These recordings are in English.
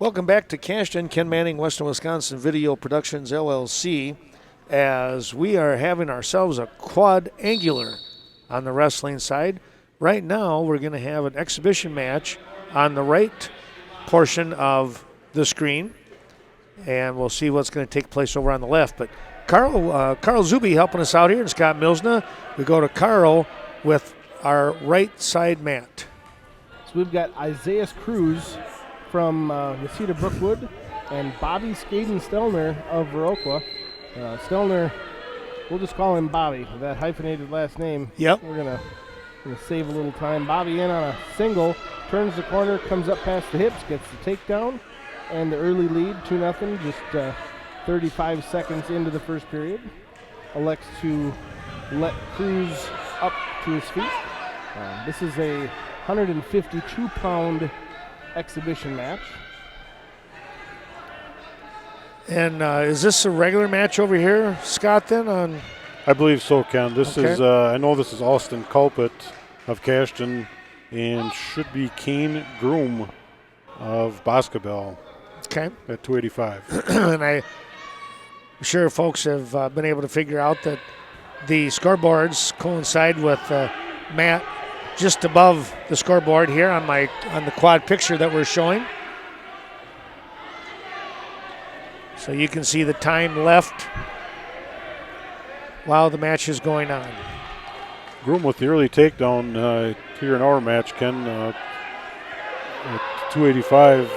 Welcome back to Cashton, Ken Manning, Western Wisconsin Video Productions, LLC, as we are having ourselves a quadrangular on the wrestling side. Right now, we're going to have an exhibition match on the right portion of the screen, and we'll see what's going to take place over on the left. But Carl Zuby helping us out here, and Scott Milsna. We go to Carl with our right side mat. So we've got Isaiah Cruz from Yesida Brookwood and Bobby Skaden-Stelner of Viroqua. Stelner, we'll just call him Bobby, that hyphenated last name. Yep. We're gonna save a little time. Bobby in on a single, turns the corner, comes up past the hips, gets the takedown, and the early lead, 2-0, just 35 seconds into the first period. Elects to let Cruz up to his feet. This is a 152-pound exhibition match. And is this a regular match over here, Scott, then? I believe so, Ken. This okay. is, I know this is Austin Culpet of Cashton and should be Kane Groom of Boscobel. Okay. At 285. And I'm sure folks have been able to figure out that the scoreboards coincide with Matt just above the scoreboard here on the quad picture that we're showing. So you can see the time left while the match is going on. Groom with the early takedown here in our match, Ken, at 285.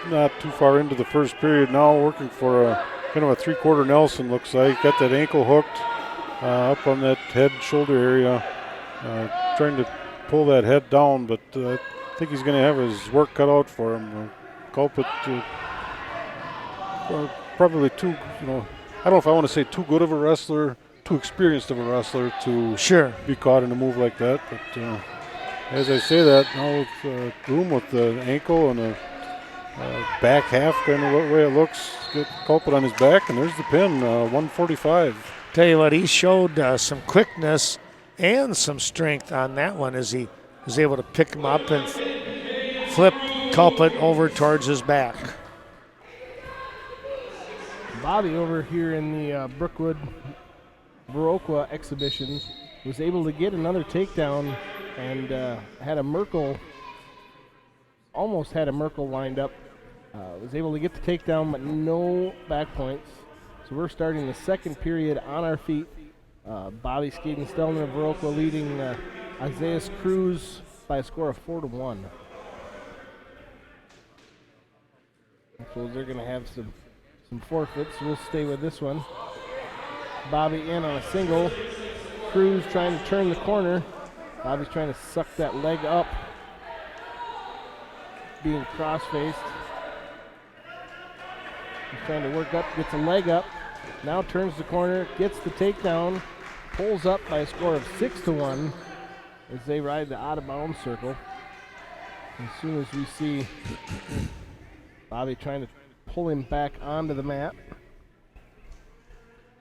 Not too far into the first period now, working for a kind of a three-quarter Nelson, looks like. Got that ankle hooked up on that head shoulder area. Trying to pull that head down, but I think he's going to have his work cut out for him. Culpet, probably too, I don't know if I want to say too good of a wrestler, too experienced of a wrestler to be caught in a move like that. But as I say that, now with Groom with the ankle and a back half kind of way it looks, get Culpet on his back, and there's the pin, 145. Tell you what, he showed some quickness and some strength on that one as he was able to pick him up and flip Culpet over towards his back. Bobby over here in the Brookwood Viroqua exhibition was able to get another takedown and almost had a Merkel lined up. Was able to get the takedown, but no back points. So we're starting the second period on our feet. Bobby Skaden-Stelner of Viroqua leading Isaiah Cruz by a score of 4-1. So they're going to have some forfeits. We'll stay with this one. Bobby in on a single. Cruz trying to turn the corner. Bobby's trying to suck that leg up, being cross-faced. He's trying to work up, gets a leg up. Now turns the corner, gets the takedown, pulls up by a score of 6-1 as they ride the out-of-bounds circle. As soon as we see Bobby trying to pull him back onto the mat,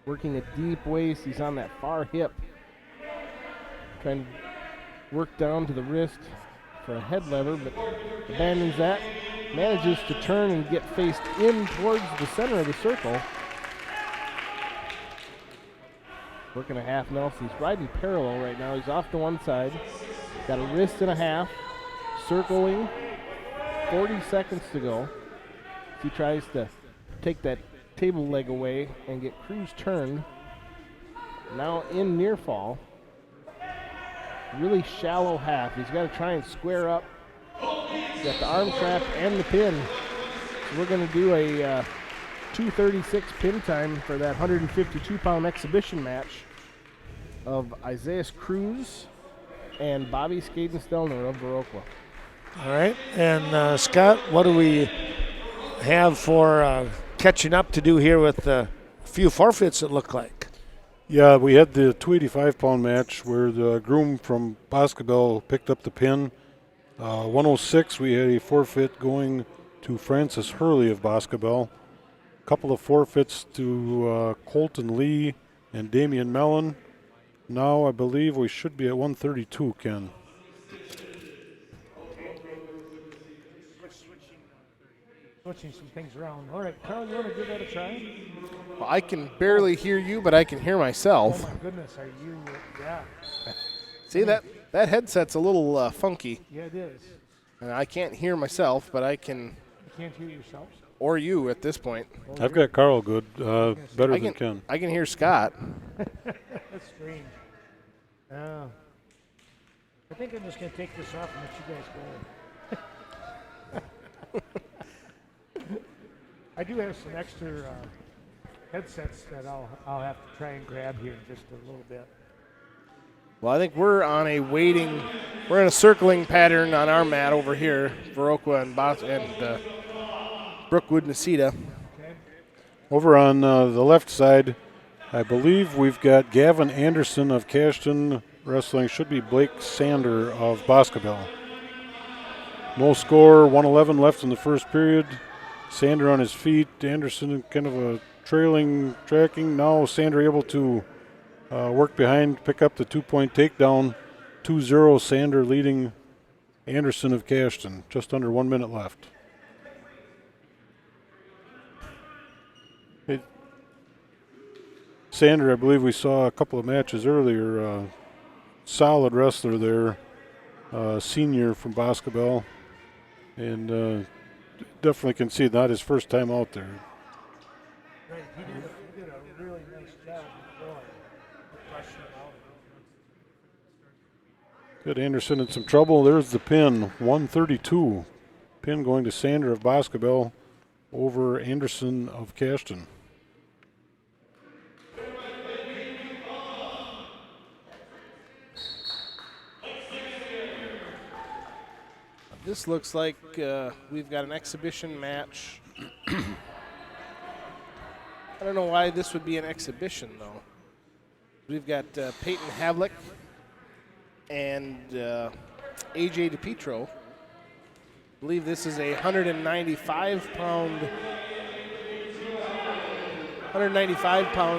working a deep waist, he's on that far hip, trying to work down to the wrist for a head lever, but abandons that, manages to turn and get faced in towards the center of the circle. Working a half Nelson. He's riding parallel right now. He's off to one side. Got a wrist and a half. Circling. 40 seconds to go. He tries to take that table leg away and get Cruz turned. Now in near fall. Really shallow half. He's got to try and square up. Got the arm trap and the pin. So we're going to do a 2:36 pin time for that 152-pound exhibition match of Isaiah Cruz and Bobby Skaden-Stelner of Viroqua. All right, and Scott, what do we have for catching up to do here with a few forfeits it look like? Yeah, we had the 285-pound match where the Groom from Boscobel picked up the pin. 106, we had a forfeit going to Francis Hurley of Boscobel. Couple of forfeits to Colton Lee and Damian Mellon. Now I believe we should be at 132, Ken. switching some things around. All right, Carl, you want to give that a try? Well, I can barely hear you, but I can hear Oh, myself. my goodness, are you, yeah. See, that headset's a little funky. Yeah, it is. And I can't hear myself, but I can, You can't hear yourself? or you at this point. I've got Carl good, better I than Ken. I can hear Scott. That's strange. I think I'm just going to take this off and let you guys go. I do have some extra headsets that I'll have to try and grab here in just a little bit. Well, I think we're in a circling pattern on our mat over here, Viroqua and Brookwood and Necedah. Okay. Over on the left side, I believe we've got Gavin Anderson of Cashton wrestling. Should be Blake Sander of Boscobel. No score, 1:11 left in the first period. Sander on his feet. Anderson kind of a tracking. Now Sander able to work behind, pick up the 2-point takedown. 2-0 Sander leading Anderson of Cashton. Just under 1 minute left. Sander, I believe we saw a couple of matches earlier. Solid wrestler there, senior from Boscobel, and definitely can see not his first time out there. Right, he did a really nice job before. Flushing him out. Good. Anderson in some trouble. There's the pin, 132. Pin going to Sander of Boscobel over Anderson of Cashton. This looks like we've got an exhibition match. I don't know why this would be an exhibition, though. We've got Peyton Havlick and AJ DePietro. I believe this is a 195-pound.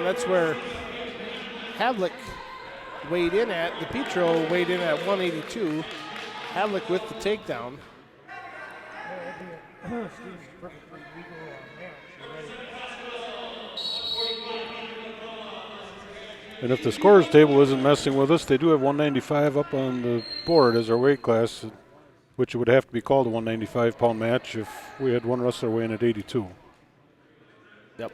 That's where Havlick weighed in at. DePietro weighed in at 182. Havlick with the takedown. And if the scores table isn't messing with us, they do have 195 up on the board as our weight class, which would have to be called a 195-pound match if we had one wrestler weighing at 82. Yep.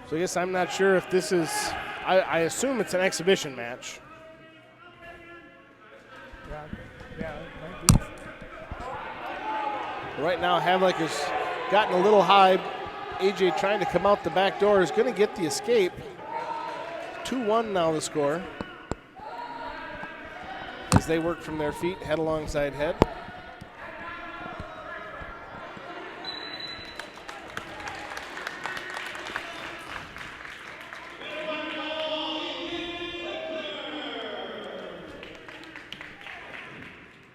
So I guess I'm not sure if this is, I assume it's an exhibition match. Yeah, it might be. Right now, Havlick has gotten a little high. AJ trying to come out the back door is going to get the escape. 2-1 now the score. As they work from their feet, head alongside head.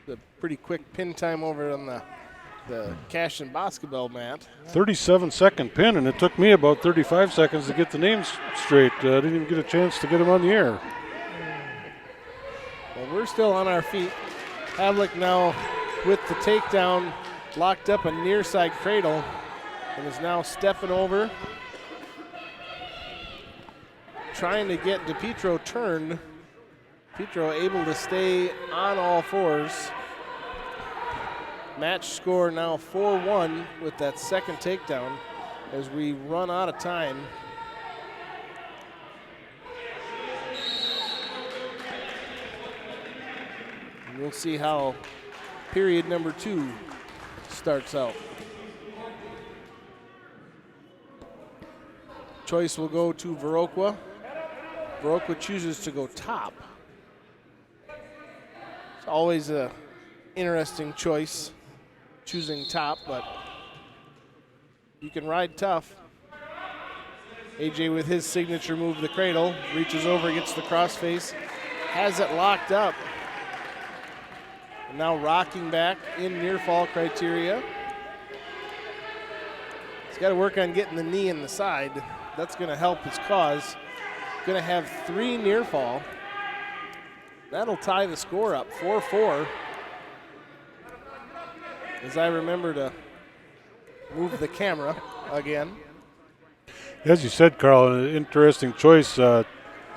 The pretty quick pin time over on the Cashton Boscobel mat. 37-second pin, and it took me about 35 seconds to get the names straight. Didn't even get a chance to get them on the air. Well, we're still on our feet. Havlick now with the takedown, locked up a near side cradle, and is now stepping over, trying to get DePietro turned. DePietro able to stay on all fours. Match score now 4-1 with that second takedown as we run out of time. And we'll see how period number 2 starts out. Choice will go to Viroqua. Viroqua chooses to go top. It's always a interesting choice, choosing top, but you can ride tough. AJ with his signature move, the cradle, reaches over, gets the crossface, has it locked up. And now rocking back in near fall criteria. He's got to work on getting the knee in the side. That's going to help his cause. Going to have 3 near fall. That'll tie the score up, 4-4. as I remember to move the camera again. As you said, Carl, an interesting choice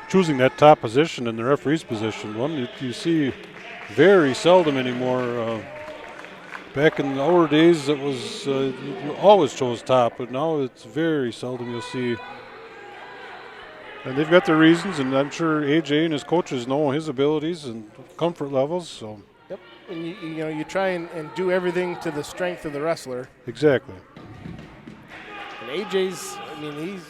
choosing that top position in the referee's position. One that you see very seldom anymore. Back in our days, it was you always chose top, but now it's very seldom you'll see. And they've got their reasons, and I'm sure AJ and his coaches know his abilities and comfort levels. So. Yep, and you try and do everything to the strength of the wrestler. Exactly. And AJ's, he's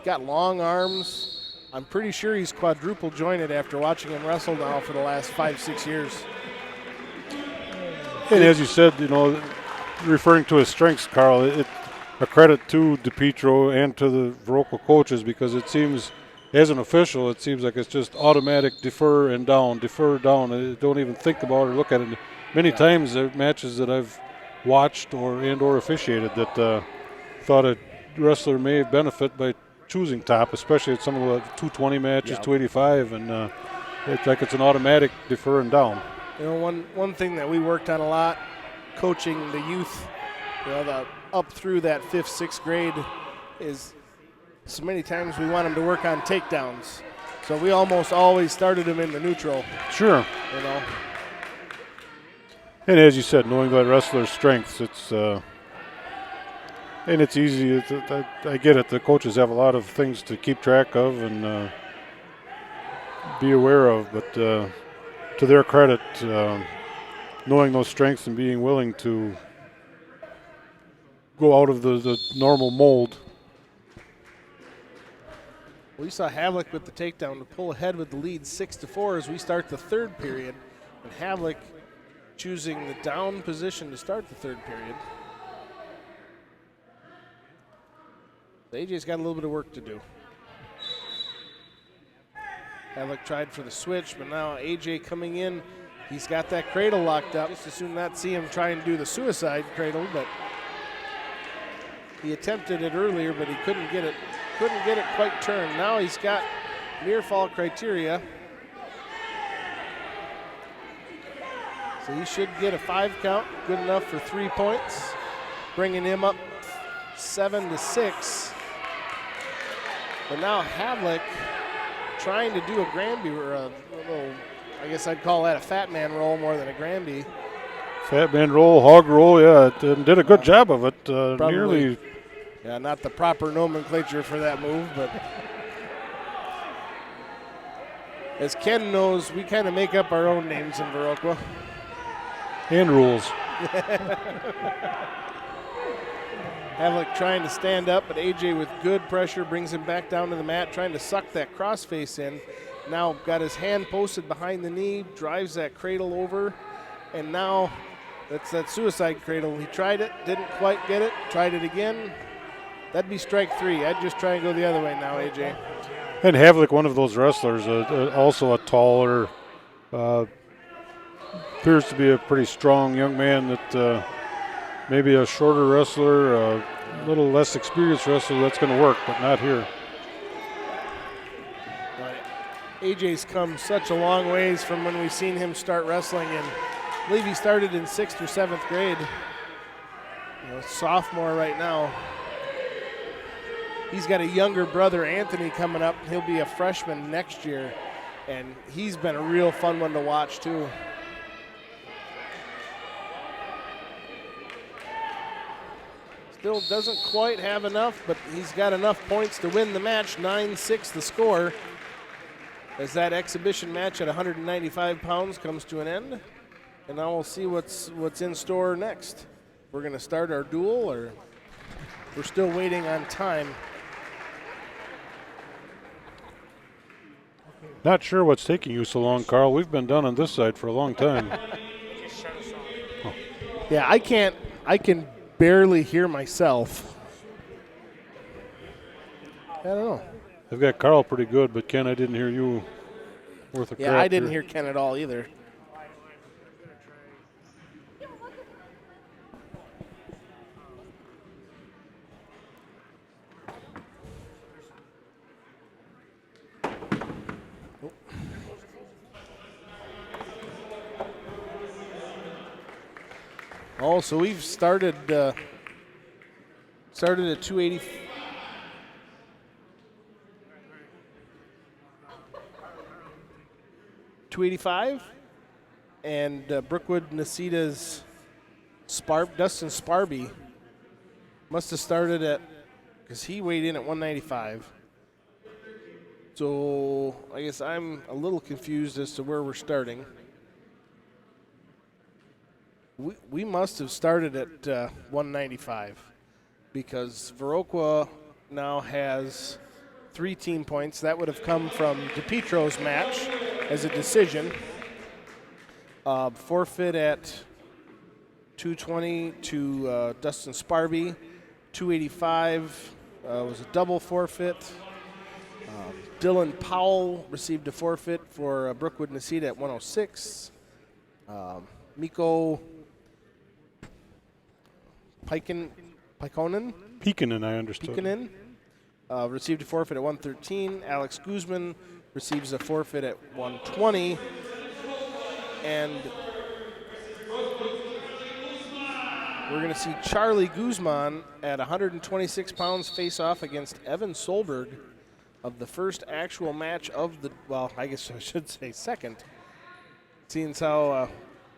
got long arms. I'm pretty sure he's quadruple jointed after watching him wrestle now for the last 5-6 years. And as you said, referring to his strengths, Carl, a credit to DePietro and to the Viroqua coaches, because it seems, as an official, it seems like it's just automatic defer down. Don't even think about it or look at it. Many times there are matches that I've watched or officiated that thought a wrestler may benefit by choosing top, especially at some of the 220 matches, 285, and it's like it's an automatic defer down. One thing that we worked on a lot, coaching the youth, up through that 5th, 6th grade, is so many times we want them to work on takedowns. So we almost always started them in the neutral. Sure. And as you said, knowing that wrestler's strengths, it's and it's easy. I get it. The coaches have a lot of things to keep track of and be aware of, but to their credit, knowing those strengths and being willing to go out of the normal mold. We saw Havlick with the takedown to pull ahead with the lead 6-4 as we start the 3rd period, and Havlick choosing the down position to start the 3rd period. AJ's got a little bit of work to do. Havlick tried for the switch, but now AJ coming in. He's got that cradle locked up. Just as soon not see him try and do the suicide cradle, but he attempted it earlier, but he couldn't get it quite turned. Now he's got near fall criteria. So he should get a 5 count, good enough for 3 points, bringing him up 7-6. But now Havlick trying to do a Granby, or a little, I guess I'd call that a fat man roll more than a Granby. Fat man roll, hog roll, yeah, did a good job of it. Nearly. Yeah, not the proper nomenclature for that move, but as Ken knows, we kind of make up our own names in Viroqua. And rules. Havlick trying to stand up, but AJ with good pressure brings him back down to the mat, trying to suck that crossface in. Now got his hand posted behind the knee, drives that cradle over, and now that's that suicide cradle. He tried it, didn't quite get it, tried it again. That'd be strike 3. I'd just try and go the other way now, AJ. And Havlick, one of those wrestlers, also a taller, appears to be a pretty strong young man that maybe a shorter wrestler, a little less experienced wrestler, that's going to work, but not here. AJ's come such a long ways from when we've seen him start wrestling, and I believe he started in 6th or 7th grade. Sophomore right now. He's got a younger brother, Anthony, coming up. He'll be a freshman next year, and he's been a real fun one to watch, too. Still doesn't quite have enough, but he's got enough points to win the match. 9-6 the score, as that exhibition match at 195 pounds comes to an end. And now we'll see what's in store next. We're going to start our duel, or we're still waiting on time. Not sure what's taking you so long, Carl. We've been done on this side for a long time. Oh. Yeah, I can barely hear myself. I don't know. I've got Carl pretty good, but Ken, I didn't hear you worth a crap. Yeah, I didn't hear Ken at all either. Oh, so we've started at 280. 285, and Brookwood Nacita's Dustin Sparby must have started at, because he weighed in at 195. So I guess I'm a little confused as to where we're starting. We must have started at 195 because Viroqua now has 3 team points. That would have come from DePietro's match as a decision. Forfeit at 220 to Dustin Sparby. 285 was a double forfeit. Dylan Powell received a forfeit for Brookwood Nacita at 106. Mikko Peikonen, I understood. Peikonen received a forfeit at 113. Alex Guzman receives a forfeit at 120. And we're going to see Charlie Guzman at 126 pounds face off against Evan Solberg of the first actual match of the, well, I guess I should say second. Seeing as how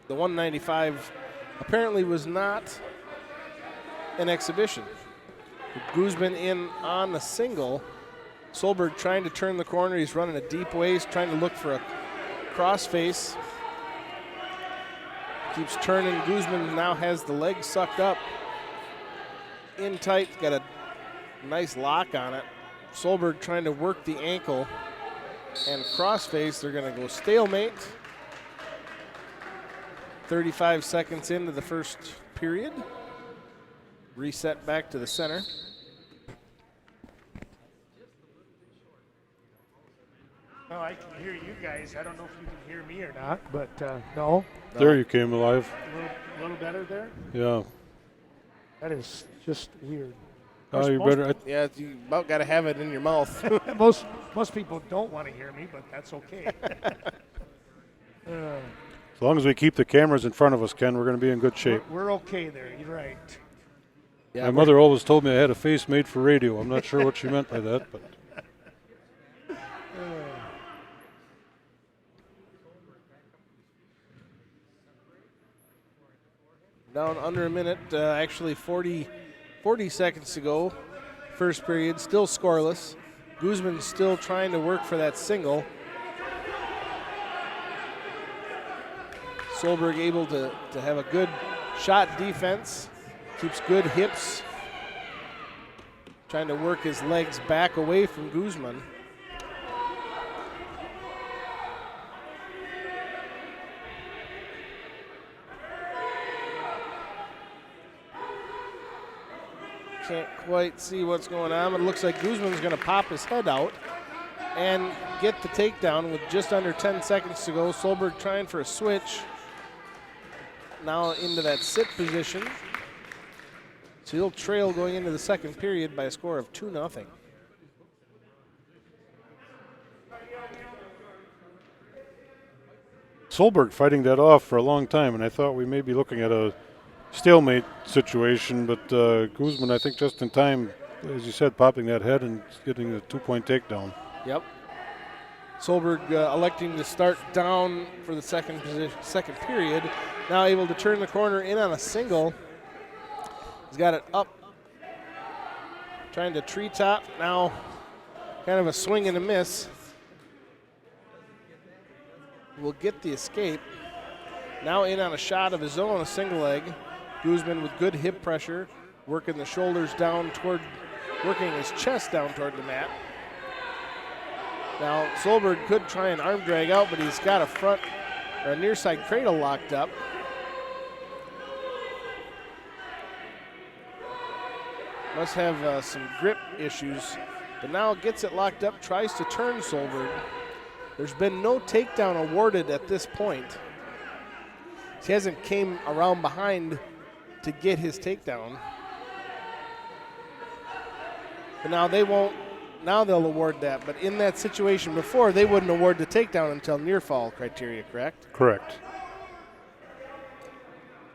the 195 apparently was not an exhibition. Guzman in on the single. Solberg trying to turn the corner. He's running a deep waist, trying to look for a crossface. Keeps turning. Guzman now has the leg sucked up. In tight, got a nice lock on it. Solberg trying to work the ankle and crossface. They're going to go stalemate. 35 seconds into the first period. Reset back to the center. Oh, I can hear you guys. I don't know if you can hear me or not, but no. There you came alive. A little better there? Yeah. That is just weird. Oh, you better. Yeah, you about got to have it in your mouth. most people don't want to hear me, but that's okay. As long as we keep the cameras in front of us, Ken, we're going to be in good shape. We're okay there. You're right. Yeah, My mother always told me I had a face made for radio. I'm not sure what she meant by that, but. Down under a minute, actually 40 seconds to go. First period, still scoreless. Guzman still trying to work for that single. Solberg able to have a good shot defense. Keeps good hips. Trying to work his legs back away from Guzman. Can't quite see what's going on, but it looks like Guzman's going to pop his head out and get the takedown with just under 10 seconds to go. Solberg trying for a switch. Now into that sit position. So he'll trail going into the second period by a score of 2-0. Solberg fighting that off for a long time, and I thought we may be looking at a stalemate situation, but Guzman, I think just in time, as you said, popping that head and getting the 2-point takedown. Yep. Solberg electing to start down for the second period. Now able to turn the corner in on a single. He's got it up. Trying to treetop. Now kind of a swing and a miss. Will get the escape. Now in on a shot of his own, a single leg. Guzman with good hip pressure, working the shoulders down toward, working his chest down toward the mat. Now Solberg could try an arm drag out, but he's got a front or a near side cradle locked up. Must have some grip issues, but now gets it locked up, tries to turn Solberg. There's been no takedown awarded at this point. He hasn't came around behind to get his takedown. But now they won't, now they'll award that. But in that situation before, they wouldn't award the takedown until near fall criteria, correct? Correct.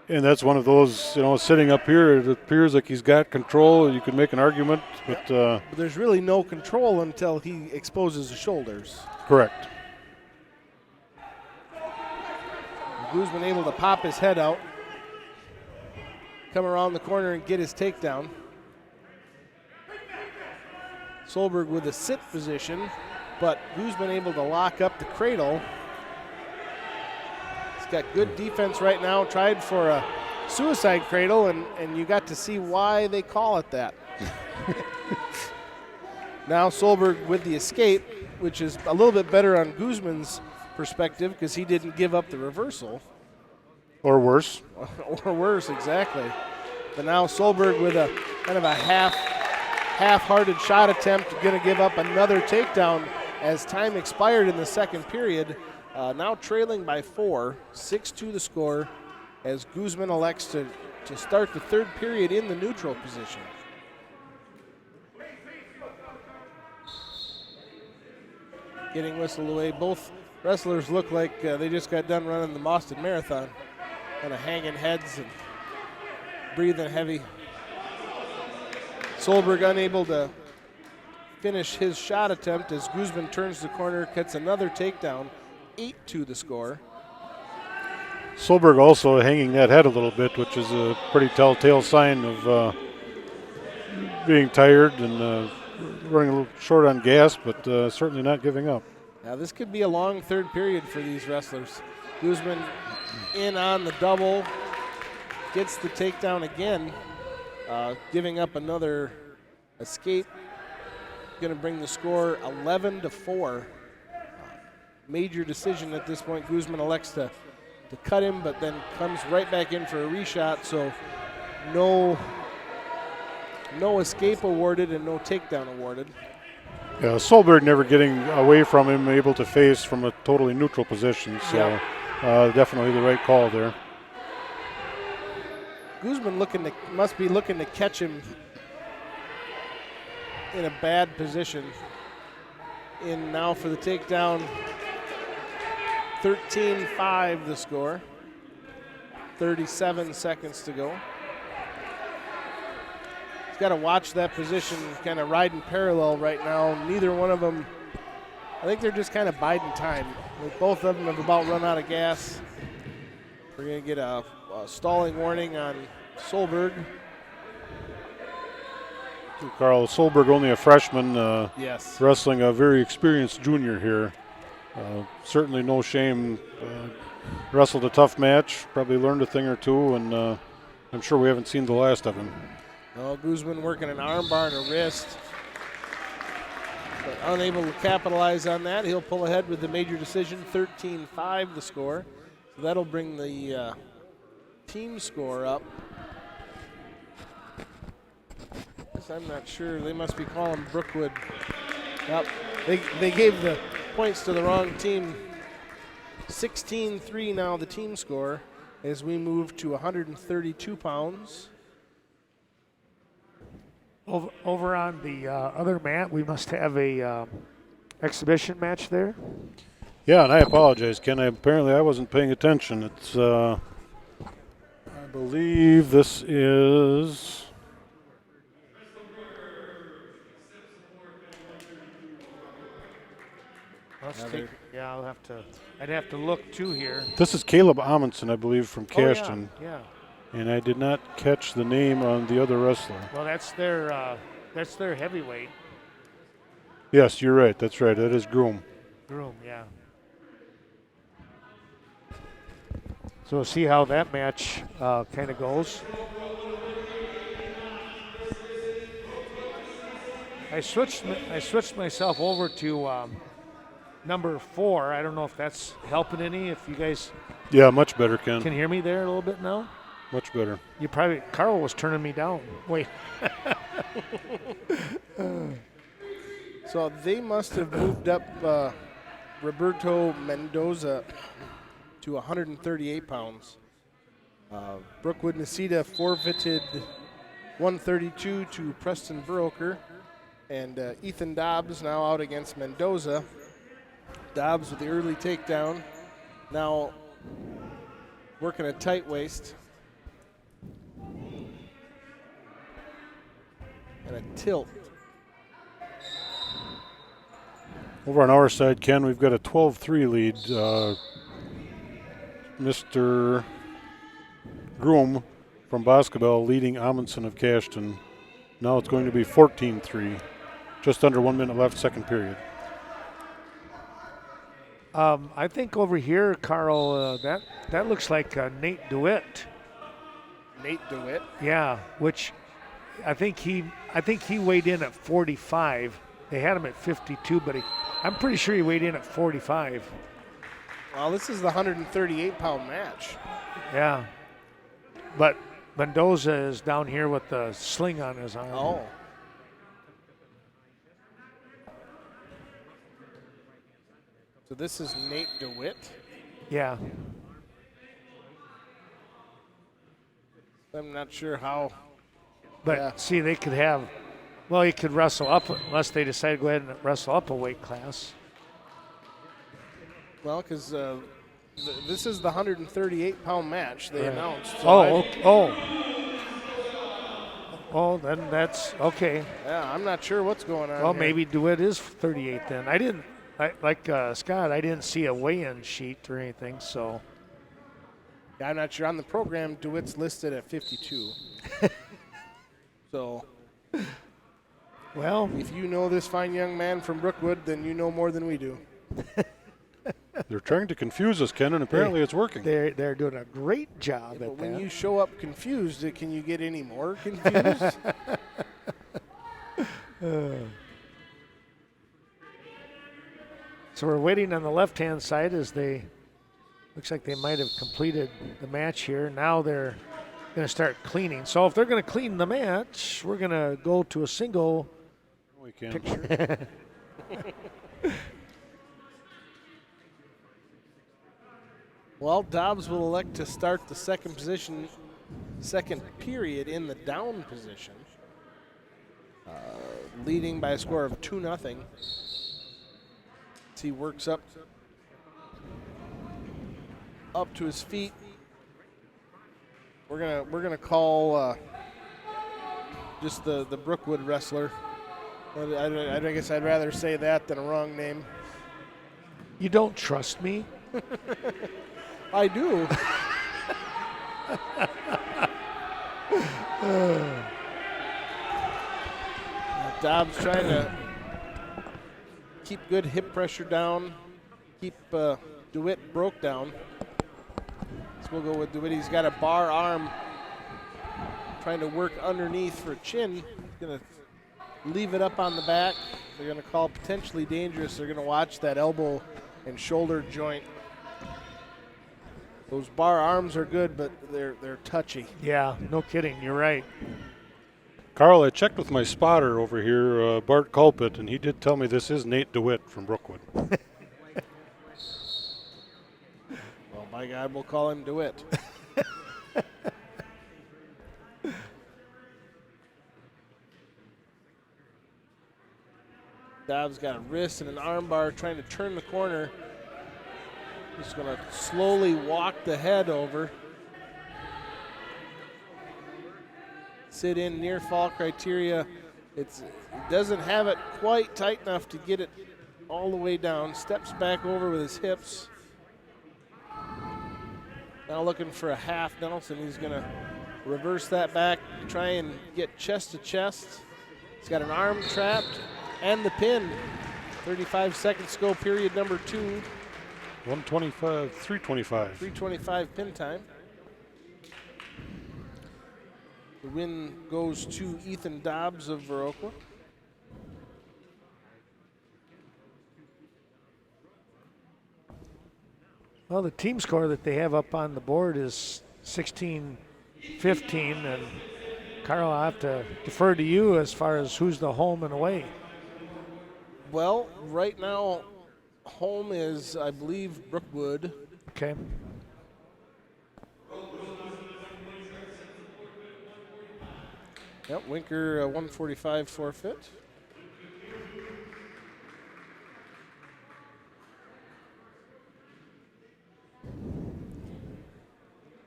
And that's one of those, sitting up here, it appears like he's got control. You could make an argument, but But there's really no control until he exposes the shoulders. correct. Guzman able to pop his head out, come around the corner and get his takedown. Solberg with a sit position, but Guzman able to lock up the cradle. He's got good defense right now, tried for a suicide cradle, and you got to see why they call it that. Now Solberg with the escape, which is a little bit better on Guzman's perspective because he didn't give up the reversal. Or worse. Or worse, exactly. But now Solberg with a kind of a half-hearted shot attempt, going to give up another takedown as time expired in the second period. Now trailing by 4, 6-2 the score, as Guzman elects to start the third period in the neutral position. Getting whistled away. Both wrestlers look like they just got done running the Boston Marathon. Kind of hanging heads and breathing heavy. Solberg unable to finish his shot attempt as Guzman turns the corner, gets another takedown. 8-2 the score. Solberg also hanging that head a little bit, which is a pretty telltale sign of being tired and running a little short on gas, but certainly not giving up. Now this could be a long third period for these wrestlers. Guzman in on the double, gets the takedown again, giving up another escape. Going to bring the score 11-4. Major decision at this point. Guzman elects to cut him, but then comes right back in for a reshot, so no escape awarded and no takedown awarded. Yeah, Solberg never getting away from him, able to face from a totally neutral position, so definitely the right call there. Guzman must be looking to catch him in a bad position. In now for the takedown. 13-5 the score. 37 seconds to go. He's got to watch that position, kind of riding parallel right now. Neither one of them, I think they're just kind of biding time. Both of them have about run out of gas. We're going to get a stalling warning on Solberg. Carl, Solberg only a freshman, Yes. wrestling a very experienced junior here. Certainly no shame. Wrestled a tough match, probably learned a thing or two, and I'm sure we haven't seen the last of him. Oh, Guzman working an armbar and a wrist, but unable to capitalize on that. He'll pull ahead with the major decision, 13-5 the score. So that'll bring the team score up. I'm not sure. They must be calling Brookwood. Yep. They gave the points to the wrong team. 16-3 now the team score as we move to 132 pounds. Over on the other mat, we must have a exhibition match there. Yeah, and I apologize, Ken. Apparently I wasn't paying attention. It's, I believe this is... I'd have to look too here. This is Caleb Amundsen, I believe, from Cashton. Oh, yeah. And I did not catch the name on the other wrestler. Well, that's their heavyweight. Yes, you're right. That's right. That is Groom. Groom, yeah. So we'll see how that match kind of goes. I switched myself over to number 4. I don't know if that's helping any. If you guys Yeah, much better, Ken. can hear me there a little bit now. Much better. Carl was turning me down. Wait. So they must have moved up Roberto Mendoza to 138 pounds. Brookwood Nisita forfeited 132 to Preston Viroqua, and Ethan Dobbs now out against Mendoza. Dobbs with the early takedown, now working a tight waist. and a tilt. Over on our side, Ken, we've got a 12-3 lead. Mr. Groom from Boscobel leading Amundsen of Cashton. Now it's going to be 14-3. Just under 1 minute left, second period. I think over here, Carl, that looks like Nate DeWitt. Nate DeWitt. Yeah, which I think he weighed in at 45. They had him at 52, but I'm pretty sure he weighed in at 45. Well, this is the 138-pound match. Yeah, but Mendoza is down here with the sling on his arm. Oh. So this is Nate DeWitt. Yeah. I'm not sure how. But see, they could have, well, he could wrestle up unless they decide to go ahead and wrestle up a weight class. Well, because this is the 138-pound match they announced. So then that's okay. Yeah, I'm not sure what's going on. Well, here. maybe DeWitt is 38 then. Like Scott, I didn't see a weigh-in sheet or anything, so. Yeah, I'm not sure. On the program, DeWitt's listed at 52. So. Well. If you know this fine young man from Brookwood, then you know more than we do. They're trying to confuse us, Ken, and apparently it's working. They're doing a great job at that. But when you show up confused, can you get any more confused? So we're waiting on the left-hand side as looks like they might have completed the match here. Now they're going to start cleaning. So if they're going to clean the match, we're going to go to a single picture. Well, Dobbs will elect to start the second period in the down position, leading by a score of 2-0. He works up to his feet. We're gonna call just the Brookwood wrestler. I guess I'd rather say that than a wrong name. You don't trust me? I do. Dobbs trying to keep good hip pressure down, keep DeWitt broke down. So we'll go with DeWitt. He's got a bar arm trying to work underneath for a chin. He's going to leave it up on the back. They're going to call potentially dangerous. They're going to watch that elbow and shoulder joint. Those bar arms are good, but they're touchy. Yeah, no kidding. You're right. Carl, I checked with my spotter over here, Bart Culpit, and he did tell me this is Nate DeWitt from Brookwood. Well, by God, we'll call him DeWitt. Dobbs got a wrist and an arm bar trying to turn the corner. He's going to slowly walk the head over. Sit in near fall criteria. It doesn't have it quite tight enough to get it all the way down. Steps back over with his hips. Now looking for a half Nelson. He's going to reverse that back, try and get chest to chest. He's got an arm trapped and the pin. 35 seconds to go, period number 2. 125, 325. 325 pin time. The win goes to Ethan Dobbs of Viroqua. Well, the team score that they have up on the board is 16-15, and Carl, I'll have to defer to you as far as who's the home and away. Well, right now, home is, I believe, Brookwood. Okay. Yep, Winker 145 forfeit.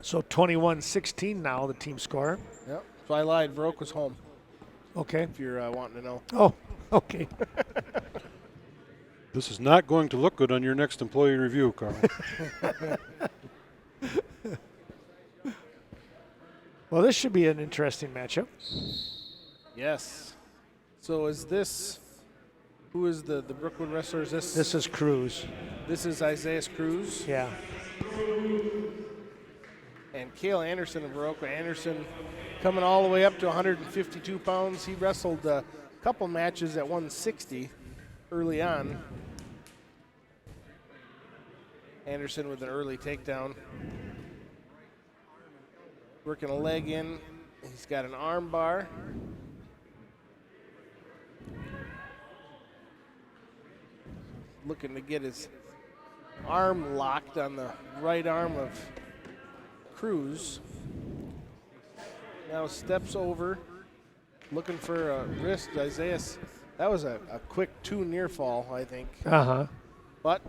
So 21-16 now, the team score. Yep, so I lied. Viroqua's home. Okay. if you're wanting to know. Oh, okay. This is not going to look good on your next employee review, Carl. Well, this should be an interesting matchup. Yes. So is this, who is the Brookwood wrestler? Is this? This is Cruz. This is Isaiah Cruz. Yeah. And Cale Anderson of Viroqua. Anderson coming all the way up to 152 pounds. He wrestled a couple matches at 160 early on. Anderson with an early takedown. Working a leg in. He's got an arm bar. Looking to get his arm locked on the right arm of Cruz. Now steps over, looking for a wrist. Isaiah, that was a quick 2 near fall, I think. Uh-huh. But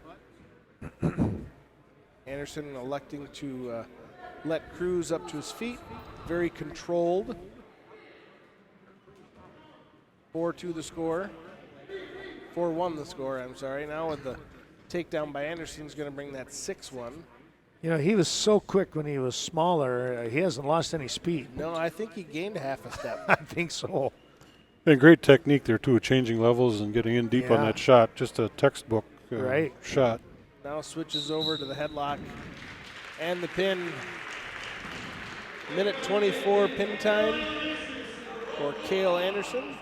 Anderson electing to let Cruz up to his feet. Very controlled. 4-2 the score. 4-1 the score, I'm sorry. Now with the takedown by Anderson is going to bring that 6-1. You know, he was so quick when he was smaller. He hasn't lost any speed. No, I think he gained a half a step. I think so. And great technique there, too, changing levels and getting in deep on Yeah. that shot. Just a textbook Right. shot. Now switches over to the headlock and the pin. Minute 24 pin time for Cale Anderson.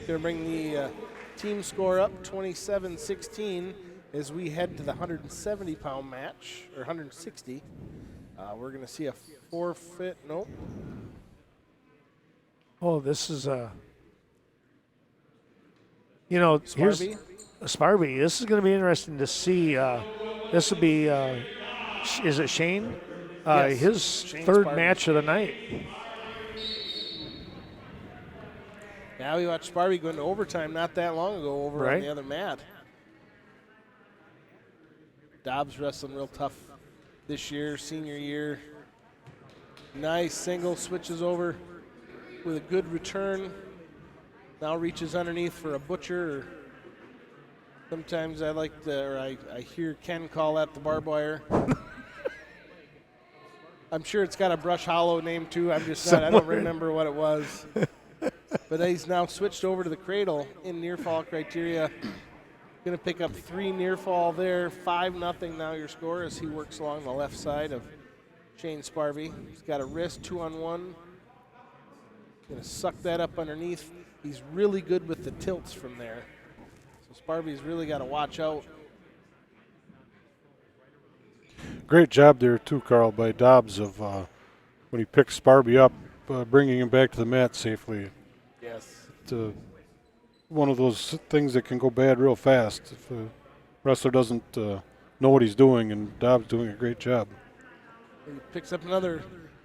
Going to bring the team score up 27-16 as we head to the 170-pound match, or 160. We're going to see a forfeit. Nope. Oh, this is you know, here's Sparby. Sparby. This is going to be interesting to see. This will be, is it Shane? Yes, His Shane third Sparby. match of the night. Now we watched Sparby go into overtime not that long ago over on Right. the other mat. Dobbs wrestling real tough this year, senior year. Nice single, switches over with a good return. Now reaches underneath for a butcher. Or sometimes I like to, or I hear Ken call that the barbed wire. I'm sure it's got a brush hollow name too. I'm just not, I don't remember what it was. But he's now switched over to the cradle in near fall criteria. Going to pick up 3 near fall there. 5-0 now your score as he works along the left side of Shane Sparby. He's got a wrist 2-on-1. Going to suck that up underneath. He's really good with the tilts from there. So Sparby's really got to watch out. Great job there, too, Carl, by Dobbs of when he picks Sparby up, bringing him back to the mat safely. Yes. It's one of those things that can go bad real fast if a wrestler doesn't know what he's doing, and Dobbs doing a great job. He picks up another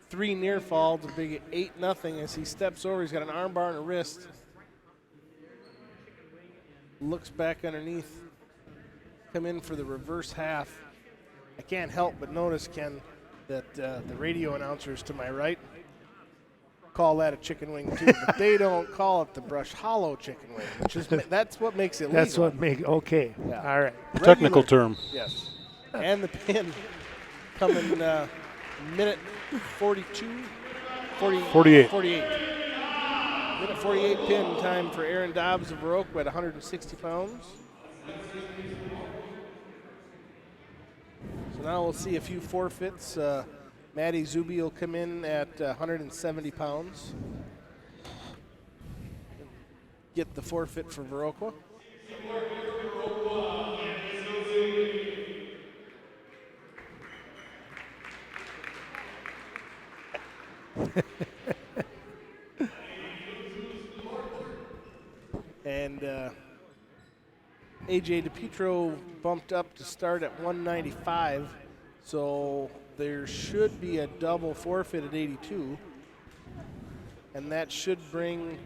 3 near fall to big 8-0 as he steps over. He's got an arm bar and a wrist. Looks back underneath. Come in for the reverse half. I can't help but notice, Ken, that the radio announcers to my right call that a chicken wing too, but they don't call it the brush hollow chicken wing, which is that's what makes it legal. That's what okay. Yeah. All right. Technical term. Yes. And the pin coming minute 42, 48. 48. Minute 48 pin time for Aaron Dobbs of Viroqua at 160 pounds. So now we'll see a few forfeits. Maddie Zuby will come in at 170 pounds. Get the forfeit for Viroqua. And AJ DePietro bumped up to start at 195, so there should be a double forfeit at 82, and that should bring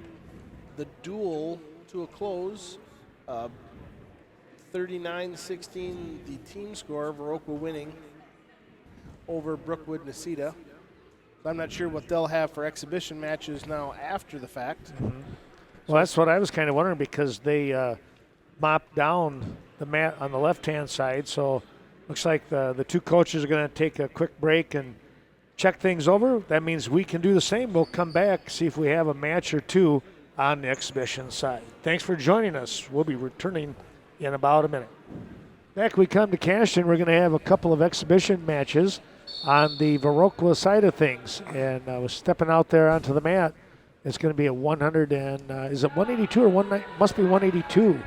the duel to a close. 39-16 the team score, Viroqua winning over Brookwood Necedah. I'm not sure what they'll have for exhibition matches now after the fact. Well, that's what I was kind of wondering because they mopped down the mat on the left-hand side. So looks like the two coaches are going to take a quick break and check things over. That means we can do the same. We'll come back, see if we have a match or two on the exhibition side. Thanks for joining us. We'll be returning in about a minute. Back we come to Cashton. We're going to have a couple of exhibition matches on the Viroqua side of things. And I was stepping out there onto the mat. It's going to be a 100 and, is it 182 or 190? Must be 182.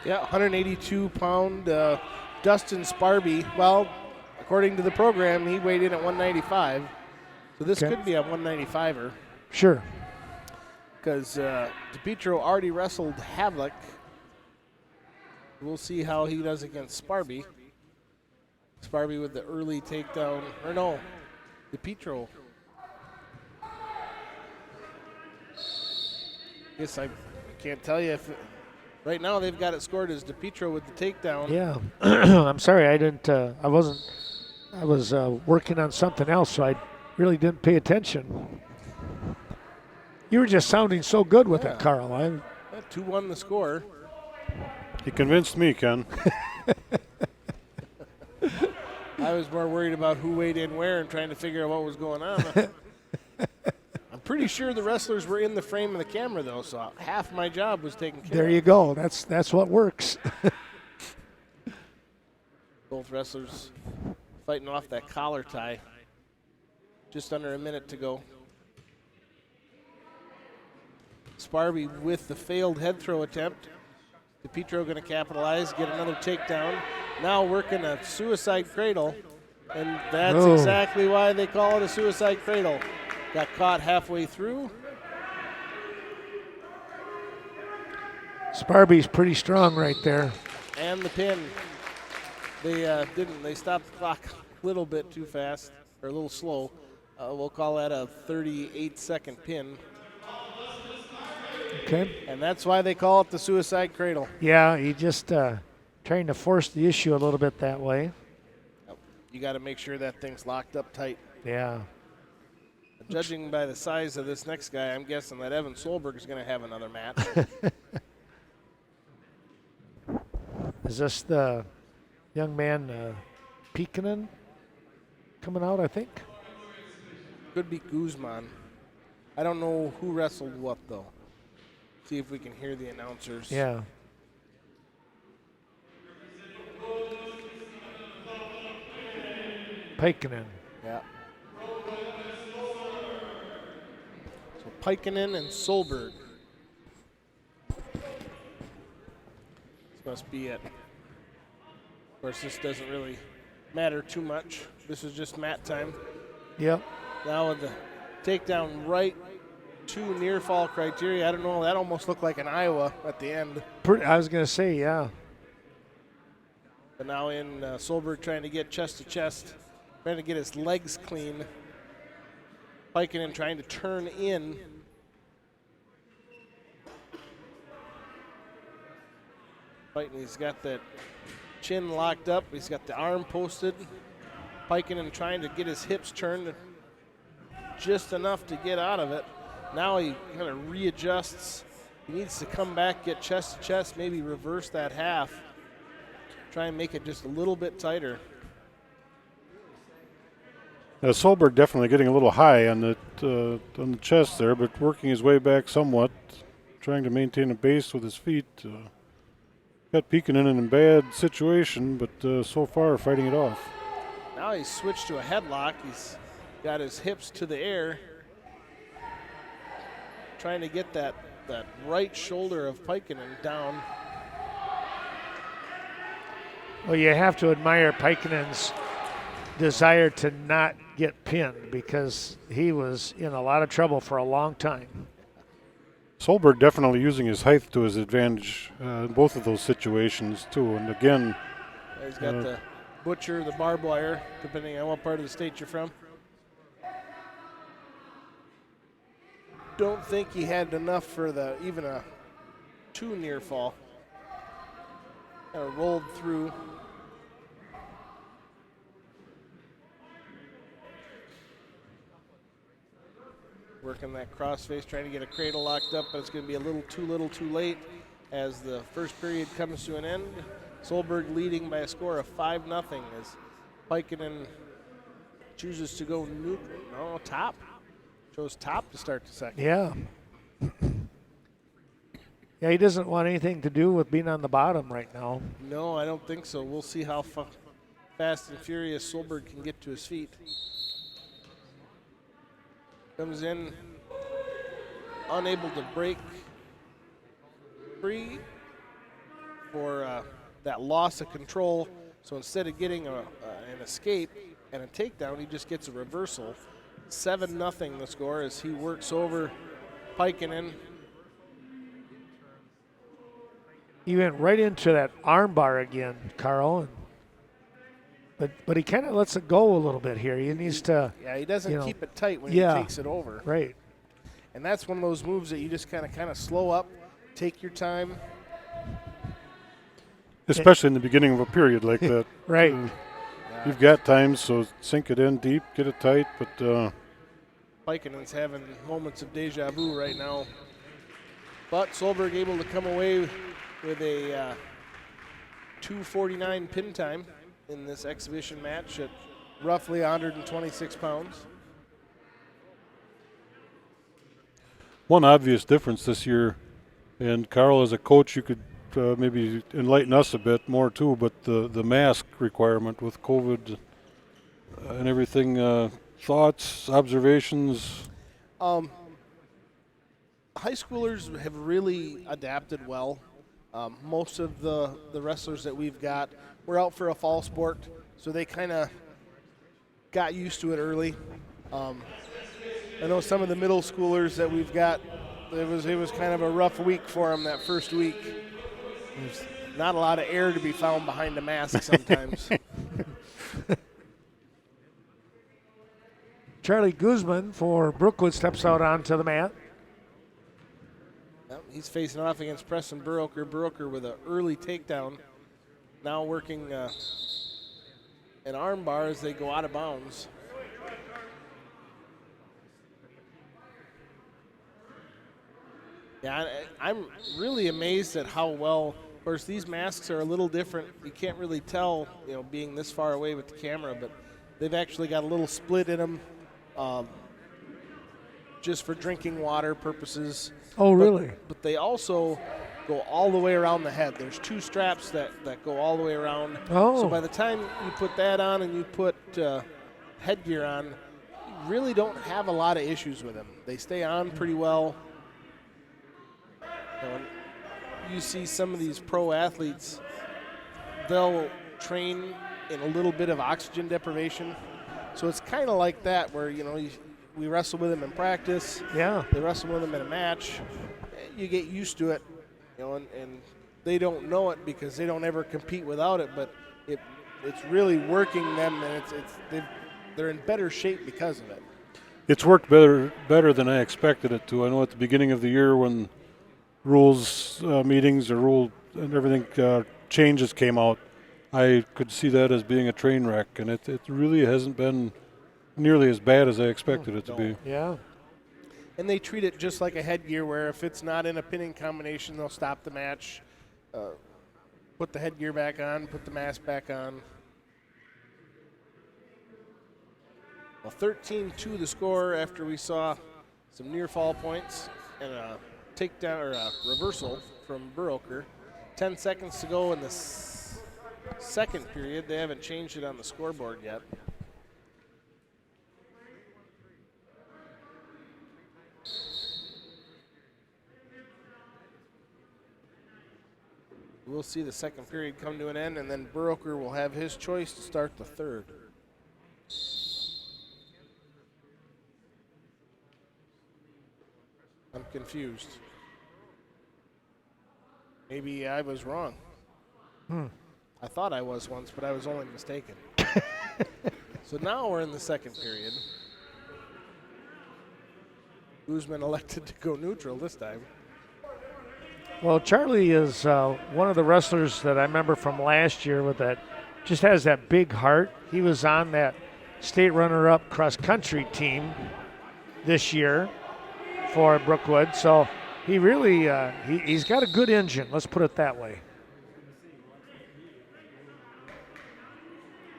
Yeah, 182-pound Dustin Sparby. Well, according to the program, he weighed in at 195. So this could be a 195er. Sure. Because DePietro already wrestled Havlik. We'll see how he does against Sparby. Sparby with the early takedown. Or no, DePietro. Guess I can't tell you if right now they've got it scored as DePietro with the takedown. Yeah. I'm sorry, I didn't, I was working on something else, so I really didn't pay attention. You were just sounding so good with it, Carl. 2-1 the score. He convinced me, Ken. I was more worried about who weighed in where and trying to figure out what was going on. I'm pretty sure the wrestlers were in the frame of the camera, though, so half my job was taken care of. There you go. That's what works. Both wrestlers fighting off that collar tie. Just under a minute to go. Sparby with the failed head throw attempt. DePietro going to capitalize, get another takedown. Now working a suicide cradle, and that's exactly why they call it a suicide cradle. Got caught halfway through. Sparby's pretty strong right there. And the pin. They didn't. They stopped the clock a little bit too fast, or a little slow. We'll call that a 38-second pin. Okay. And that's why they call it the suicide cradle. Yeah, he just trying to force the issue a little bit that way. You got to make sure that thing's locked up tight. Yeah. Judging by the size of this next guy, I'm guessing that Evan Solberg is going to have another match. Is this the young man Peekinen coming out, I think? Could be Guzman. I don't know who wrestled what, though. See if we can hear the announcers. Yeah. Peekinen. Yeah. So Peikinen and Solberg. This must be it. Of course, this doesn't really matter too much. This is just mat time. Yep. Now with the takedown right to near fall criteria. I don't know. That almost looked like an Iowa at the end. I was going to say, yeah. But now in Solberg trying to get chest to chest, trying to get his legs clean. Peikinen trying to turn in. Fighting, he's got that chin locked up. He's got the arm posted. Peikinen trying to get his hips turned just enough to get out of it. Now he kind of readjusts. He needs to come back, get chest to chest, maybe reverse that half. Try and make it just a little bit tighter. Solberg definitely getting a little high on the chest there, but working his way back somewhat, trying to maintain a base with his feet. Got Peekinen in a bad situation, but so far fighting it off. Now he's switched to a headlock. He's got his hips to the air. Trying to get that right shoulder of Peikinen down. Well, you have to admire Peikinen's desire to not get pinned because he was in a lot of trouble for a long time. Solberg definitely using his height to his advantage in both of those situations, too. And again, he's got the butcher, the barbed wire, depending on what part of the state you're from. Don't think he had enough for even a too near fall. Kind of rolled through. Working that crossface, trying to get a cradle locked up, but it's going to be a little too late as the first period comes to an end. Solberg leading by a score of 5-0 as Pikinen chooses to go neutral. No, top. Chose top to start the second. Yeah. Yeah, he doesn't want anything to do with being on the bottom right now. No, I don't think so. We'll see how fast and furious Solberg can get to his feet. Comes in unable to break free for that loss of control. So instead of getting an escape and a takedown, he just gets a reversal. 7-0 the score as he works over Pikinen. He went right into that arm bar again, Carl. But he kind of lets it go a little bit here. He needs to. Yeah, he doesn't keep it tight when he takes it over. Right. And that's one of those moves that you just kind of slow up, take your time. Especially in the beginning of a period like that. Right. You've got time, so sink it in deep, get it tight. But Pikinen's having moments of deja vu right now. But Solberg able to come away with a 2:49 pin time in this exhibition match at roughly 126 pounds. one obvious difference this year, and Carl, as a coach, you could maybe enlighten us a bit more too, but the mask requirement with COVID and everything, thoughts, observations? High schoolers have really adapted well. Most of the wrestlers that we've got were out for a fall sport, so they kind of got used to it early. I know some of the middle schoolers that we've got, it was kind of a rough week for them that first week. There's not a lot of air to be found behind a mask sometimes. Charlie Guzman for Brookwood steps out onto the mat. Yep, he's facing off against Preston Viroqua. Viroqua with an early takedown. Now working an arm bar as they go out of bounds. Yeah, I'm really amazed at how well. Of course, these masks are a little different. You can't really tell, being this far away with the camera, but they've actually got a little split in them, just for drinking water purposes. Oh, really? But they also go all the way around the head. There's two straps that go all the way around. Oh. So by the time you put that on and you put headgear on, you really don't have a lot of issues with them. They stay on pretty well. You see some of these pro athletes, they'll train in a little bit of oxygen deprivation. So it's kind of like that where, we wrestle with them in practice. Yeah. They wrestle with them in a match. You get used to it, and they don't know it because they don't ever compete without it, but it's really working them, and they're in better shape because of it. It's worked better than I expected it to. I know at the beginning of the year when rules meetings or rule and everything changes came out, I could see that as being a train wreck, and it really hasn't been nearly as bad as I expected it to be. Yeah. And they treat it just like a headgear where if it's not in a pinning combination, they'll stop the match, put the headgear back on, put the mask back on. Well, 13-2 the score after we saw some near fall points and a takedown or a reversal from Viroqua. 10 seconds to go in the second period. They haven't changed it on the scoreboard yet. We'll see the second period come to an end, and then Viroqua will have his choice to start the third. I'm confused. Maybe I was wrong. I thought I was once, but I was only mistaken. So now we're in the second period. Guzman elected to go neutral this time. Well, Charlie is one of the wrestlers that I remember from last year with that, just has that big heart. He was on that state runner-up cross-country team this year. for Brookwood. So he really he's got a good engine. Let's put it that way.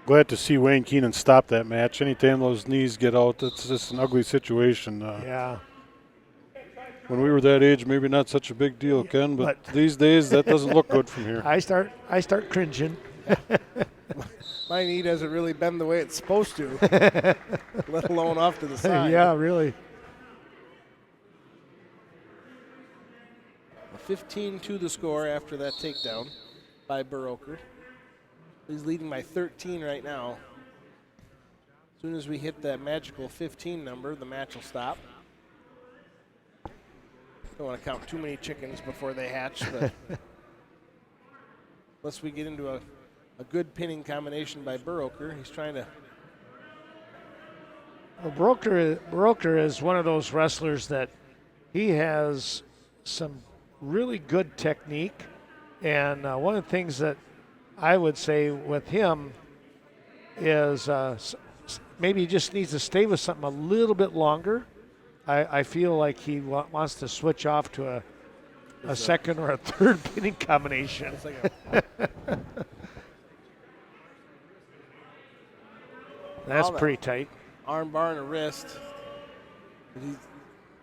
Glad to see Wayne Keenan stop that match. Anytime those knees get out, it's just an ugly situation. Yeah. When we were that age, maybe not such a big deal, Ken, but these days that doesn't look good from here. I start cringing. My knee doesn't really bend the way it's supposed to, let alone off to the side. Yeah, really. 15 to the score after that takedown by Viroqua. He's leading by 13 right now. As soon as we hit that magical 15 number, the match will stop. Don't want to count too many chickens before they hatch, but unless we get into a good pinning combination by Viroqua, he's trying to. Well, Viroqua is one of those wrestlers that he has some really good technique, and one of the things that I would say with him is maybe he just needs to stay with something a little bit longer. I feel like he wants to switch off to a second or a third pinning combination. That's pretty tight. Arm bar and a wrist. But he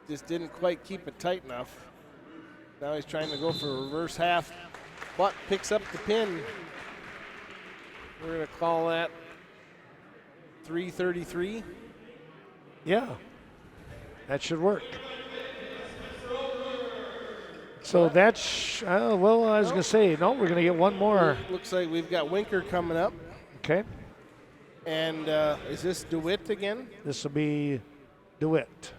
just didn't quite keep it tight enough. Now he's trying to go for a reverse half, but picks up the pin. We're going to call that 333. Yeah, that should work. So that's, well, I was going to say, no, we're going to get one more. Looks like we've got Winker coming up. Okay. And is this DeWitt again? This will be DeWitt.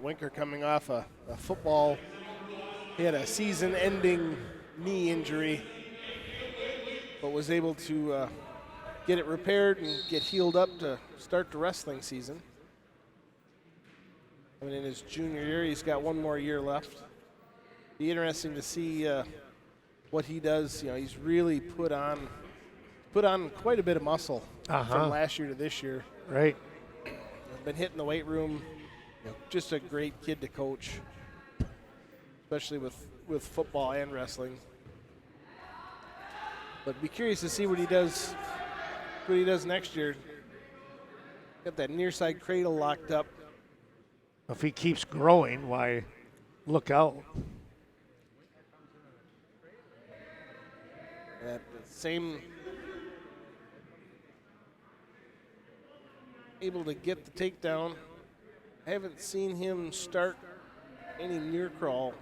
Winker coming off a football. He had a season-ending knee injury, but was able to get it repaired and get healed up to start the wrestling season. I mean, in his junior year, he's got one more year left. Be interesting to see what he does. You know, he's really put on quite a bit of muscle from last year to this year. Right. Been hitting the weight room. You know, just a great kid to coach, especially with football and wrestling. But be curious to see what he does next year. Got that near side cradle locked up. If he keeps growing, why, look out. At the same, able to get the takedown. I haven't seen him start any near fall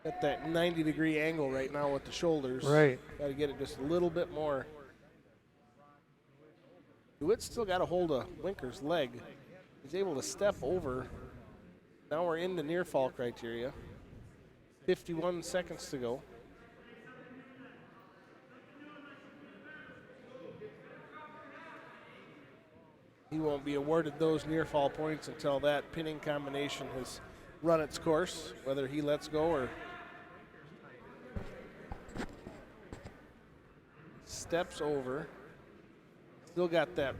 at that 90-degree angle right now with the shoulders. Right. Got to get it just a little bit more. DeWitt's still got a hold of Winker's leg. He's able to step over. Now we're into near fall criteria. 51 seconds to go. He won't be awarded those near fall points until that pinning combination has run its course, whether he lets go or steps over. Still got that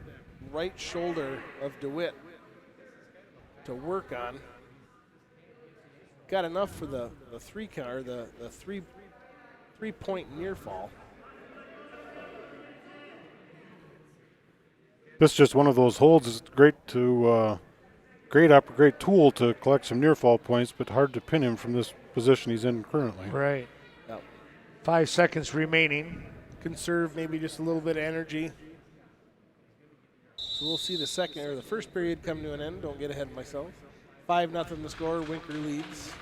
right shoulder of DeWitt to work on. Got enough for the 3-point near fall. This is just one of those holds. It's great to great tool to collect some near fall points, but hard to pin him from this position he's in currently. Right. Yep. 5 seconds remaining. Conserve maybe just a little bit of energy. So we'll see the first period come to an end. Don't get ahead of myself. 5-0 the score. Winker leads.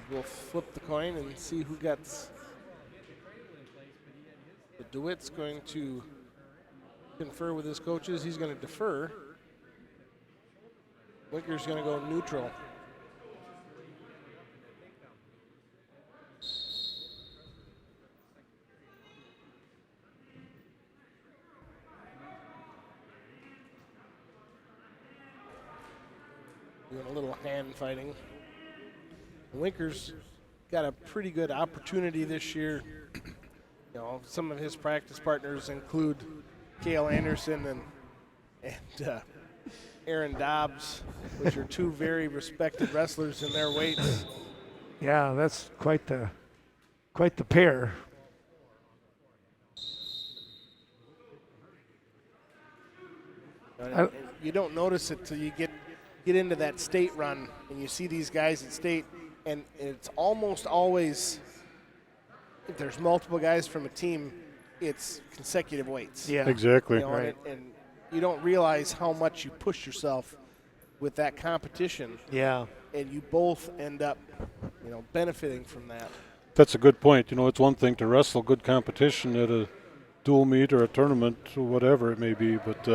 We'll flip the coin and see who gets. The DeWitt's going to confer with his coaches. He's going to defer. Winker's going to go neutral. Doing a little hand fighting. Winker's got a pretty good opportunity this year. You know, some of his practice partners include Cale Anderson and Aaron Dobbs, which are two very respected wrestlers in their weights. Yeah, that's quite the pair. You don't notice it till you get into that state run and you see these guys at state, and it's almost always, if there's multiple guys from a team, it's consecutive weights. Yeah, Exactly. You know, Right. and you don't realize how much you push yourself with that competition, Yeah, and you both end up, benefiting from that. That's a good point. You know, it's one thing to wrestle good competition at a dual meet or a tournament or whatever it may be, but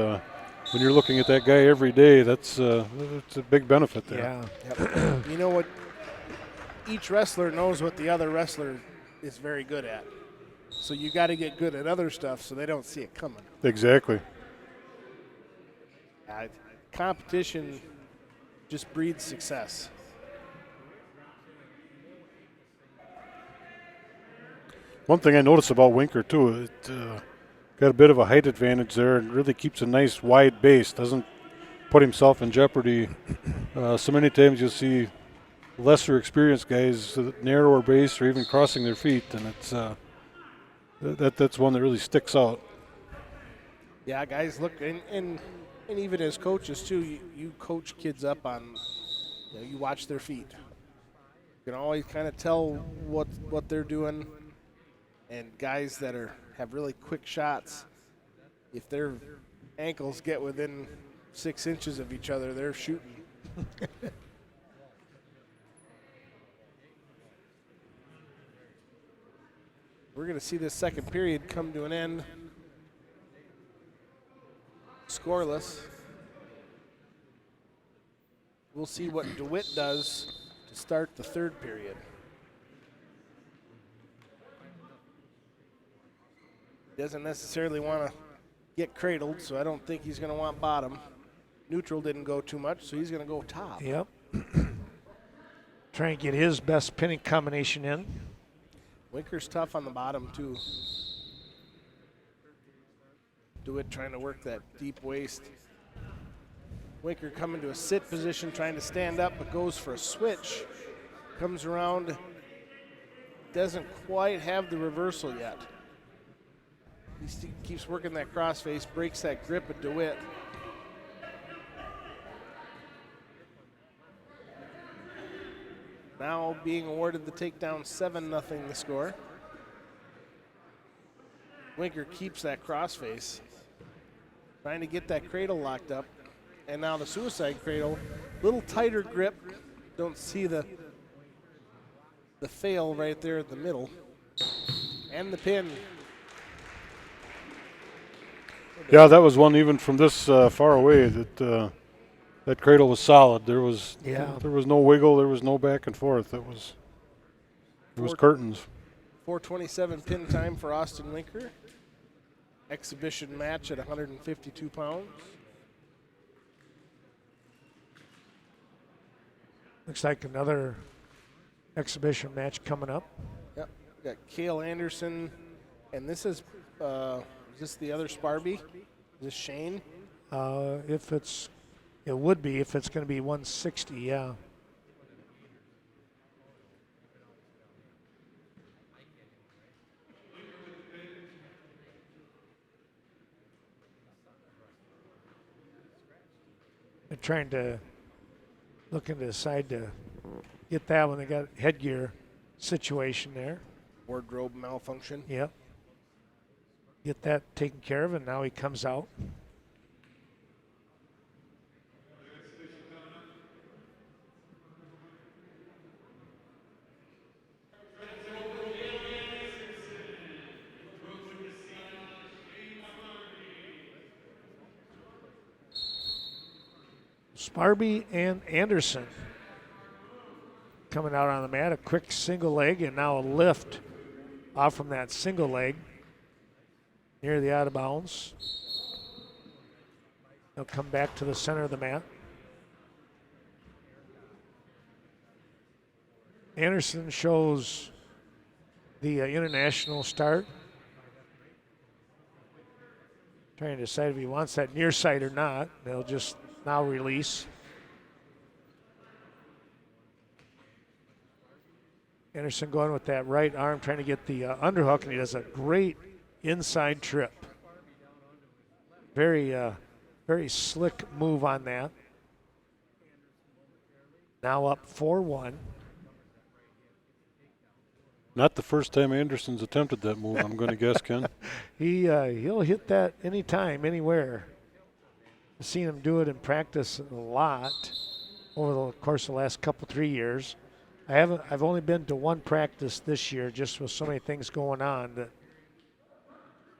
when you're looking at that guy every day, it's a big benefit there. yeah, Yep. You know what? Each wrestler knows what the other wrestler is very good at. So you got to get good at other stuff so they don't see it coming. Exactly. Competition just breeds success. One thing I notice about Winker too, it got a bit of a height advantage there and really keeps a nice wide base. Doesn't put himself in jeopardy. So many times you'll see lesser experienced guys with narrower base or even crossing their feet, and it's that's one that really sticks out. Yeah, guys, look, and even as coaches too, you coach kids up on, you watch their feet. You can always kind of tell what they're doing. And guys that have really quick shots, if their ankles get within 6 inches of each other, they're shooting. We're going to see this second period come to an end scoreless. We'll see what DeWitt does to start the third period. Doesn't necessarily want to get cradled, so I don't think he's going to want bottom. Neutral didn't go too much, so he's going to go top. yep. Try and get his best pinning combination in. Winker's tough on the bottom, too. DeWitt trying to work that deep waist. Winker coming to a sit position, trying to stand up, but goes for a switch. Comes around, doesn't quite have the reversal yet. He keeps working that crossface, breaks that grip of DeWitt. Now being awarded the takedown, 7-0 the score. Winker keeps that crossface, trying to get that cradle locked up. And now the suicide cradle, little tighter grip. Don't see the fail right there in the middle. And the pin. Yeah, that was one even from this far away that that cradle was solid. There was no wiggle. There was no back and forth. It was curtains. 4:27 pin time for Austin Winker. Exhibition match at 152 pounds. Looks like another exhibition match coming up. Yep, we got Cale Anderson, and this is this the other Sparby? Is this Shane? It would be if it's going to be 160, yeah. They're trying to look into the side to get that one. They got headgear situation there. Wardrobe malfunction. Yep. Get that taken care of, and now he comes out. Sparby and Anderson coming out on the mat. A quick single leg and now a lift off from that single leg near the out of bounds. They'll come back to the center of the mat. Anderson shows the international start. Trying to decide if he wants that near side or not. They'll just now release. Anderson going with that right arm, trying to get the underhook, and he does a great inside trip. Very, very slick move on that. Now up 4-1. Not the first time Anderson's attempted that move, I'm going to guess, Ken. He'll hit that anytime, anywhere. I've seen him do it in practice a lot over the course of the last 3 years. I've only been to one practice this year, just with so many things going on that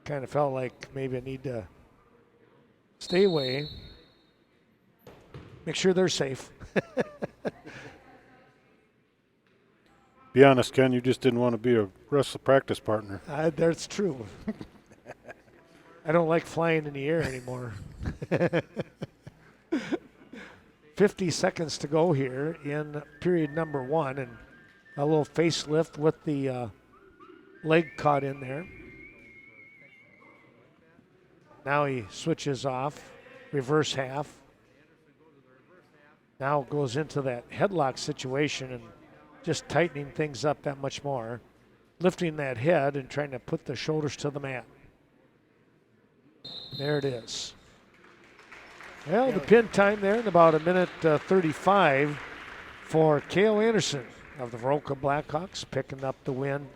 kind of felt like maybe I need to stay away, make sure they're safe. Be honest, Ken, you just didn't want to be a wrestle practice partner. That's true. I don't like flying in the air anymore. 50 seconds to go here in period number 1, and a little facelift with the leg caught in there. Now he switches off, reverse half. Now goes into that headlock situation and just tightening things up that much more, lifting that head and trying to put the shoulders to the mat. There it is. Well, the pin time there in about a minute 35 for Cale Anderson of the Viroqua Blackhawks, picking up the win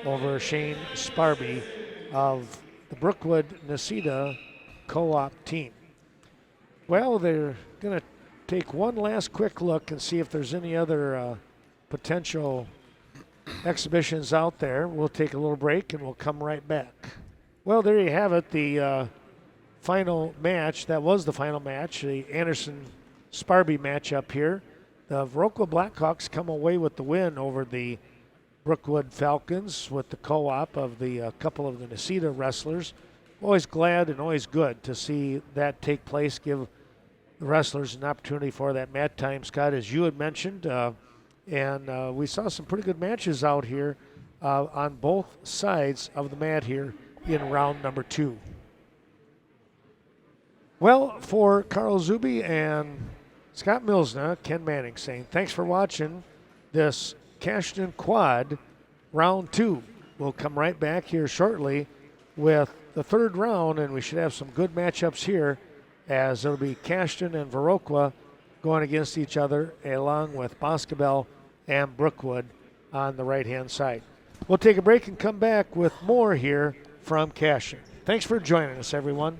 over Shane Sparby of the Brookwood Necedah co-op team. Well, they're going to take one last quick look and see if there's any other potential exhibitions out there. We'll take a little break and we'll come right back. Well, there you have it, the final match. That was the final match, the Anderson-Sparby matchup here. The Viroqua Blackhawks come away with the win over the Brookwood Falcons with the co-op of the couple of the Necedah wrestlers. Always glad and always good to see that take place, give the wrestlers an opportunity for that mat time, Scott, as you had mentioned. And we saw some pretty good matches out here on both sides of the mat here in round number 2. Well, for Carl Zuby and Scott Milsna, Ken Manning saying thanks for watching this Cashton Quad round 2. We'll come right back here shortly with the third round, and we should have some good matchups here as it'll be Cashton and Viroqua going against each other, along with Boscobel and Brookwood on the right-hand side. We'll take a break and come back with more here from Cashton. Thanks for joining us, everyone.